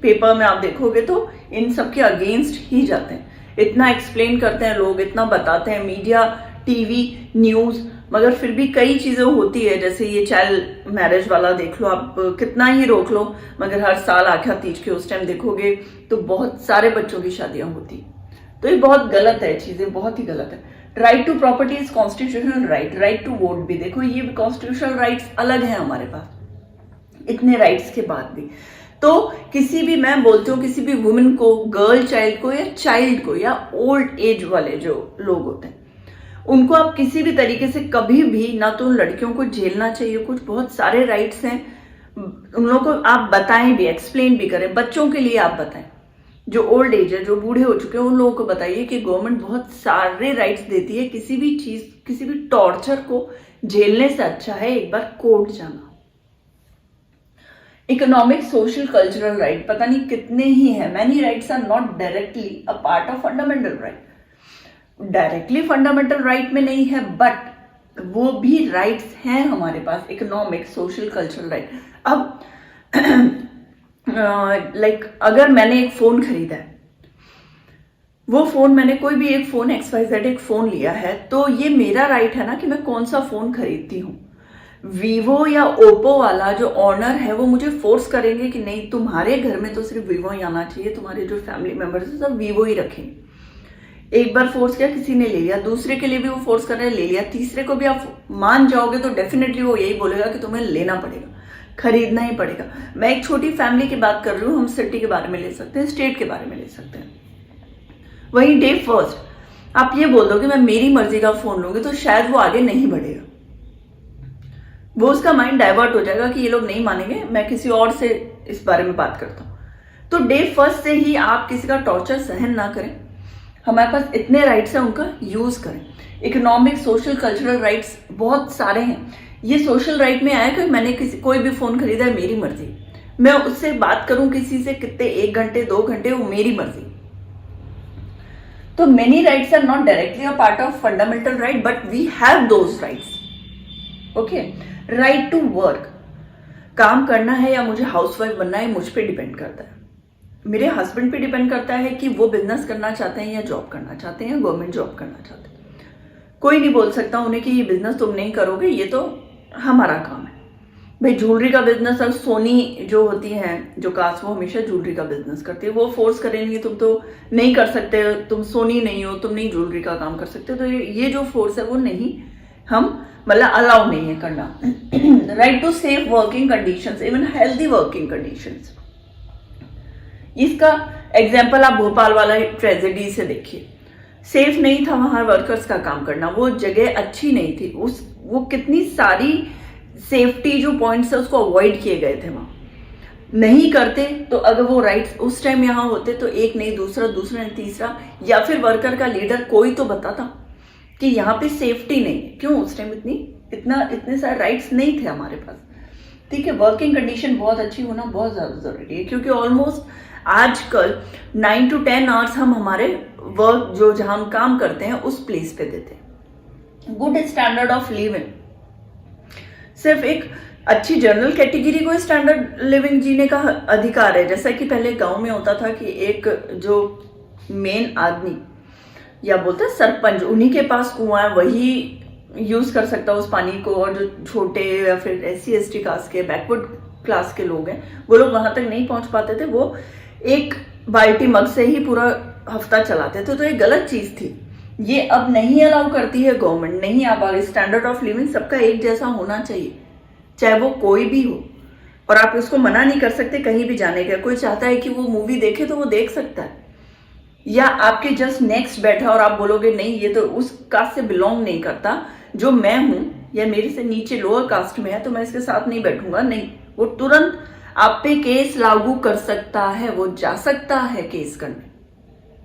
पेपर में आप देखोगे तो इन सब के अगेंस्ट ही जाते हैं। इतना एक्सप्लेन करते हैं लोग, इतना बताते हैं मीडिया, टीवी, न्यूज, मगर फिर भी कई चीजें होती है। जैसे ये चाइल्ड मैरिज वाला देख लो, आप कितना ही रोक लो, मगर हर साल आख्या तीज के उस टाइम देखोगे तो बहुत सारे बच्चों की शादियां होती। तो ये बहुत गलत है, चीजें बहुत ही गलत है। Right to property is constitutional right, right to vote भी देखो, ये भी कॉन्स्टिट्यूशनल राइट्स अलग है हमारे पास, इतने राइट्स के बाद भी। तो किसी भी, मैं बोलती हूँ, किसी भी वुमेन को, गर्ल चाइल्ड को, या चाइल्ड को, या ओल्ड एज वाले जो लोग होते हैं, उनको आप किसी भी तरीके से कभी भी ना तो उन लड़कियों को झेलना चाहिए। कुछ बहुत सारे राइट्स हैं, उन लोगों को आप बताएं भी, एक्सप्लेन भी करें। बच्चों के लिए आप बताएं, जो ओल्ड एज है, जो बूढ़े हो चुके हैं, उन लोगों को बताइए कि गवर्नमेंट बहुत सारे राइट्स देती है। किसी भी चीज, किसी भी टॉर्चर को झेलने से अच्छा है एक बार कोर्ट जाना। इकोनॉमिक, सोशल, कल्चरल राइट, पता नहीं कितने ही है। Many rights are not directly a part of fundamental right, directly fundamental right में नहीं है, बट वो भी राइट्स हैं हमारे पास। Economic, social, cultural right. अब लाइक अगर मैंने एक फोन खरीदा है, वो फोन मैंने कोई भी एक फोन XYZ एक फोन लिया है, तो ये मेरा राइट है ना कि मैं कौन सा फोन खरीदती हूँ। वीवो या ओप्पो वाला जो ऑनर है वो मुझे फोर्स करेंगे कि नहीं, तुम्हारे घर में तो सिर्फ वीवो ही आना चाहिए, तुम्हारे जो फैमिली मेंबर्स है सब वीवो ही रखें। एक बार फोर्स किया, किसी ने ले लिया, दूसरे के लिए भी वो फोर्स कर रहे हैं, ले लिया, तीसरे को भी आप मान जाओगे तो डेफिनेटली वो यही बोलेगा कि तुम्हें लेना पड़ेगा, खरीदना ही पड़ेगा। मैं एक छोटी फैमिली की बात कर रही हूँ, हम सिटी के बारे में ले सकते हैं, स्टेट के बारे में ले सकते हैं। वहीं डे फर्स्ट आप ये बोल दो कि मैं मेरी मर्जी का फोन लूंगी, तो शायद वो आगे नहीं बढ़ेगा, वो उसका माइंड डाइवर्ट हो जाएगा कि ये लोग नहीं मानेंगे, मैं किसी और से इस बारे में बात करता हूँ। तो डे फर्स्ट से ही आप किसी का टॉर्चर सहन ना करें। हमारे पास इतने राइट्स हैं, उनका यूज करें। इकोनॉमिक, सोशल, कल्चरल राइट्स बहुत सारे हैं। ये सोशल राइट में आया कि मैंने कोई भी फोन खरीदा है, मेरी मर्जी, मैं उससे बात करूं किसी से कितने 1 घंटे 2 घंटे, वो मेरी मर्जी। तो many rights are not directly a part of fundamental right, but we have those rights. Okay, right to work, काम करना है या मुझे हाउसवाइफ बनना है, मुझ पर डिपेंड करता है। मेरे हस्बैंड पे डिपेंड करता है कि वो बिजनेस करना चाहते हैं या जॉब करना चाहते हैं या गवर्नमेंट जॉब करना चाहते हैं। कोई नहीं बोल सकता उन्हें कि ये बिजनेस तुम नहीं करोगे, ये तो हमारा काम है। भाई ज्वेलरी का बिजनेस, और सोनी जो होती है जो कास्ट, वो हमेशा ज्वेलरी का बिजनेस करती है, वो फोर्स करेंगी तुम तो नहीं कर सकते, तुम सोनी नहीं हो, तुम नहीं ज्वेलरी का काम कर सकते। तो ये जो फोर्स है वो नहीं, हम मतलब अलाउ नहीं है करना। Right to safe working conditions, even healthy working conditions. इसका एग्जाम्पल आप भोपाल वाला ट्रेजेडी से देखिए। सेफ नहीं था वहां वर्कर्स का काम करना, वो जगह अच्छी नहीं थी, वो कितनी सारी सेफ्टी जो पॉइंट्स है उसको अवॉइड किए गए थे वहां। नहीं करते तो अगर वो राइट्स उस टाइम यहां होते तो एक नहीं दूसरा, दूसरा नहीं तीसरा, या फिर वर्कर का लीडर कोई तो बताता कि यहाँ पे सेफ्टी नहीं है। क्यों? उस टाइम इतने सारे राइट्स नहीं थे हमारे पास। ठीक है, वर्किंग कंडीशन बहुत अच्छी होना बहुत ज्यादा जरूरी है, क्योंकि ऑलमोस्ट आजकल 9 to 10 आवर्स हम हमारे वर्क जो जहां हम काम करते हैं उस प्लेस पे देते हैं। गुड स्टैंडर्ड ऑफ लिविंग, सिर्फ एक अच्छी जनरल कैटेगरी को स्टैंडर्ड लिविंग जीने का अधिकार है। जैसा कि पहले गांव में होता था कि एक जो मेन आदमी या बोलते हैं सरपंच, उन्हीं के पास कुआं है, वही यूज कर सकता है उस पानी को, और जो छोटे या फिर SC ST कास्ट के बैकवर्ड क्लास के लोग हैं वो लोग वहां तक नहीं पहुंच पाते थे, वो एक बाल्टी मग से ही पूरा हफ्ता चलाते थे। तो ये गलत चीज थी, ये अब नहीं अलाउ करती है गवर्नमेंट। नहीं, आप आगे स्टैंडर्ड ऑफ लिविंग सबका एक जैसा होना चाहिए, चाहे वो कोई भी हो, और आप उसको मना नहीं कर सकते कहीं भी जाने का। कोई चाहता है कि वो मूवी देखे तो वो देख सकता है, या आपके जस्ट नेक्स्ट बैठा और आप बोलोगे नहीं ये तो उस कास्ट से बिलोंग नहीं करता जो मैं हूं, या मेरे से नीचे लोअर कास्ट में है तो मैं इसके साथ नहीं बैठूंगा, नहीं, वो तुरंत आप पे केस लागू कर सकता है, वो जा सकता है केस करने।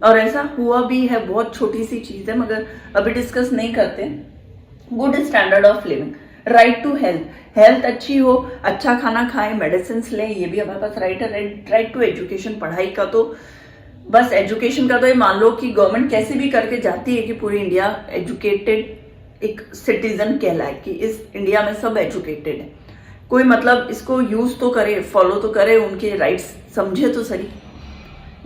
और ऐसा हुआ भी है, बहुत छोटी सी चीज है मगर अभी डिस्कस नहीं करते। Good standard of living, right to health, health अच्छी हो, अच्छा खाना खाएं, मेडिसिन लें, ये भी हमारे पास राइट है। राइट टू एजुकेशन, पढ़ाई का तो बस एजुकेशन का तो ये मान लो कि गवर्नमेंट कैसे भी करके जाती है कि पूरी इंडिया एजुकेटेड एक सिटीजन कहलाए, कि इस इंडिया में सब एजुकेटेड है। कोई मतलब इसको यूज तो करे, फॉलो तो करे, उनके राइट्स समझे तो सही।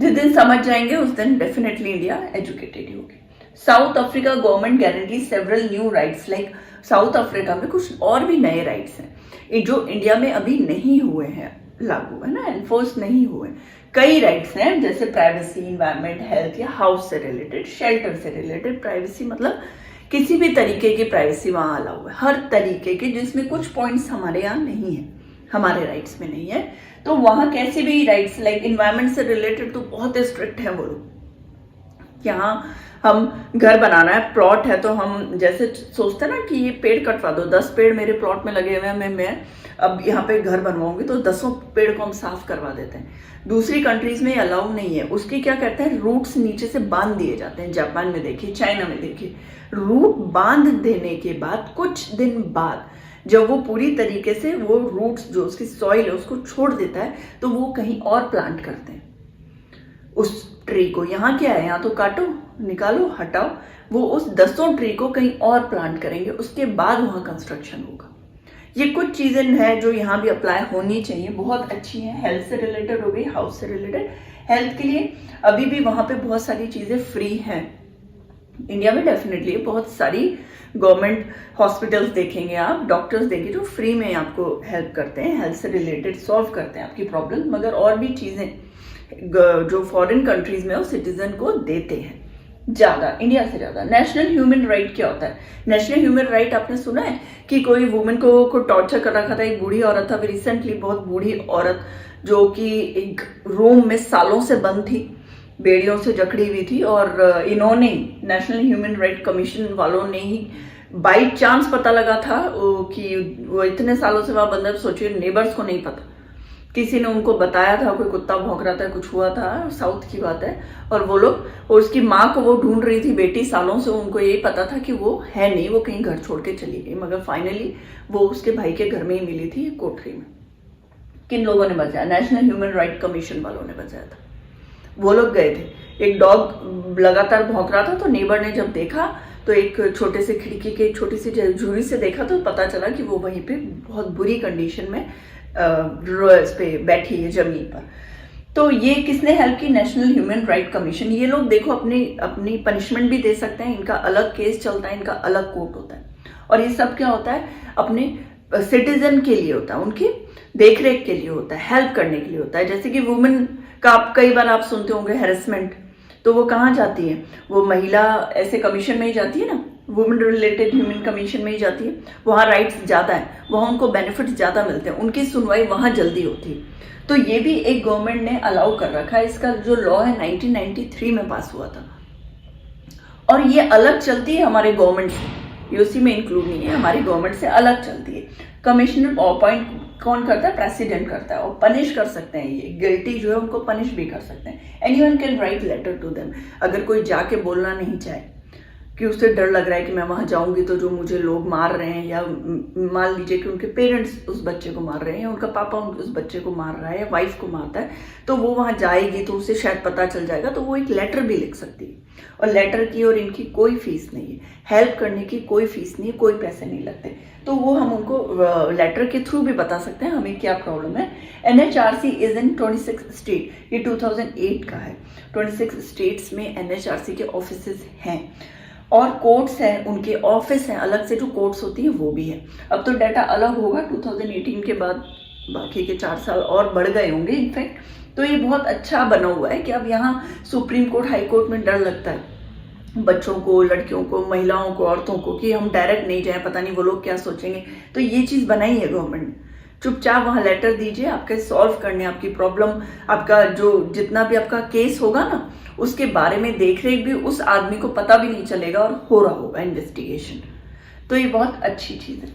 जिस दिन समझ जाएंगे उस दिन डेफिनेटली इंडिया एजुकेटेड होगी। South Africa government guarantee several new rights, like south Africa में कुछ और भी नए राइट्स हैं जो इंडिया में अभी नहीं हुए हैं लागू, है ना, एनफोर्स नहीं हुए। कई राइट्स हैं जैसे प्राइवेसी, इन्वायरमेंट, हेल्थ या हाउस से रिलेटेड, शेल्टर से रिलेटेड। प्राइवेसी मतलब किसी भी तरीके की प्राइवेसी वहां अलाउ है, हर तरीके की, जिसमें कुछ पॉइंट्स हमारे यहाँ नहीं है, हमारे राइट्स में नहीं है। तो वहां कैसे भी राइट्स, लाइक इन्वायरमेंट से रिलेटेड तो बहुत स्ट्रिक्ट है वो लोग। यहाँ हम घर बनाना है, प्लॉट है, तो हम जैसे सोचते हैं ना कि ये पेड़ कटवा दो, 10 पेड़ मेरे प्लॉट में लगे हुए हैं, मैं अब यहाँ पे घर बनवाऊंगी तो 10 पेड़ को हम साफ करवा देते हैं। दूसरी कंट्रीज में अलाउ नहीं है। उसके क्या करते हैं, रूट्स नीचे से बांध दिए जाते हैं। जापान में देखिए, चाइना में देखिए, रूट बांध देने के बाद कुछ दिन बाद जब वो पूरी तरीके से वो रूट्स जो उसकी सॉइल है उसको छोड़ देता है तो वो कहीं और प्लांट करते हैं उस ट्री को। यहाँ क्या है, यहाँ तो काटो, निकालो, हटाओ, वो उस 10 ट्री को कहीं और प्लांट करेंगे, उसके बाद वहां कंस्ट्रक्शन होगा। ये कुछ चीजें हैं जो यहाँ भी अप्लाई होनी चाहिए, बहुत अच्छी हैं। हेल्थ से रिलेटेड हो गई, हाउस से रिलेटेड। हेल्थ के लिए अभी भी वहां पे बहुत सारी चीजें फ्री हैं। इंडिया में डेफिनेटली बहुत सारी गवर्नमेंट हॉस्पिटल्स देखेंगे आप, डॉक्टर्स देखेंगे जो फ्री में आपको हेल्प करते हैं, हेल्थ से रिलेटेड सॉल्व करते हैं आपकी प्रॉब्लम। मगर और भी चीजें जो फॉरेन कंट्रीज में वो सिटीजन को देते हैं, ज्यादा, इंडिया से ज्यादा। नेशनल ह्यूमन राइट क्या होता है? नेशनल ह्यूमन राइट आपने सुना है कि कोई वुमेन को टॉर्चर कर रखा था, एक बूढ़ी औरत था, रिसेंटली बहुत बूढ़ी औरत जो कि एक रूम में सालों से बंद थी, बेड़ियों से जकड़ी हुई थी, और इन्होंने नेशनल ह्यूमन राइट कमीशन वालों ने ही बाई चांस पता लगा था कि वो इतने सालों से वहां बंद है। सोचिए, नेबर्स को नहीं पता, किसी ने उनको बताया था, कोई कुत्ता भौंक रहा था, कुछ हुआ था, साउथ की बात है, और वो लोग, और उसकी माँ को वो ढूंढ रही थी, बेटी सालों से, उनको यही पता था कि वो है नहीं, वो कहीं घर छोड़ के चली गई, मगर फाइनली वो उसके भाई के घर में ही मिली थी, कोठरी में। किन लोगों ने बचाया? नेशनल ह्यूमन राइट कमीशन वालों ने बचाया था। वो लोग गए थे, एक डॉग लगातार भौंक रहा था, तो नेबर ने जब देखा तो एक छोटे से खिड़की के छोटी सी झुरी से देखा तो पता चला कि वो वहीं पे बहुत बुरी कंडीशन में इस पे बैठी है जमीन पर। तो ये किसने हेल्प की? National human right commission. ये लोग देखो अपनी पनिशमेंट भी दे सकते हैं, इनका अलग केस चलता है, इनका अलग कोर्ट होता है, और ये सब क्या होता है? अपने सिटीजन के लिए होता है, उनकी देखरेख के लिए होता है, हेल्प करने के लिए होता है। जैसे कि वुमेन का कई बार आप सुनते होंगे हैरेसमेंट, तो वो कहाँ जाती है? वो महिला ऐसे कमीशन में ही जाती है ना, वुमेन रिलेटेड ह्यूमन कमीशन में ही जाती है। वहाँ राइट्स ज़्यादा है, वहाँ उनको बेनिफिट्स ज़्यादा मिलते हैं, उनकी सुनवाई वहाँ जल्दी होती है। तो ये भी एक गवर्नमेंट ने अलाउ कर रखा है। इसका जो लॉ है 1993 में पास हुआ था, और ये अलग चलती है हमारे गवर्नमेंट से, ये उसी में इंक्लूड नहीं है, हमारी गवर्नमेंट से अलग चलती है। कमिश्नर अपॉइंट कौन करता है? प्रेसिडेंट करता है, और पनिश कर सकते हैं, ये गिल्टी जो है उनको पनिश भी कर सकते हैं। Anyone can write letter to them. अगर कोई जाके बोलना नहीं चाहे कि उससे डर लग रहा है कि मैं वहां जाऊंगी तो जो मुझे लोग मार रहे हैं, या मान लीजिए कि उनके पेरेंट्स उस बच्चे को मार रहे हैं, या उनका पापा उस बच्चे को मार रहा है, या वाइफ को मारता है, तो वो वहां जाएगी तो उसे शायद पता चल जाएगा, तो वो एक लेटर भी लिख सकती है, और लेटर की और इनकी कोई फीस नहीं है, हेल्प करने की कोई फीस नहीं है, कोई पैसे नहीं लगते। तो वो हम उनको लेटर के थ्रू भी बता सकते हैं हमें क्या प्रॉब्लम है। NHRC इज इन 26 स्टेट, ये 2008 का है। 26 स्टेट्स में NHRC के ऑफिसेज हैं, और कोर्ट्स हैं, उनके ऑफिस हैं, अलग से जो कोर्ट्स होती है वो भी है। अब तो डाटा अलग होगा, 2018 के बाद बाकी के 4 साल और बढ़ गए होंगे इनफैक्ट। तो ये बहुत अच्छा बना हुआ है कि अब यहाँ सुप्रीम कोर्ट, हाई कोर्ट में डर लगता है बच्चों को, लड़कियों को, महिलाओं को, औरतों को, कि हम डायरेक्ट नहीं जाए, पता नहीं वो लोग क्या सोचेंगे। तो ये चीज़ बनाई है गवर्नमेंट ने। चुपचाप वहाँ लेटर दीजिए, आपके सॉल्व करने, आपकी प्रॉब्लम, आपका जो जितना भी आपका केस होगा ना, उसके बारे में देख रेख भी उस आदमी को पता भी नहीं चलेगा, और हो रहा होगा इन्वेस्टिगेशन। तो ये बहुत अच्छी चीज़ है।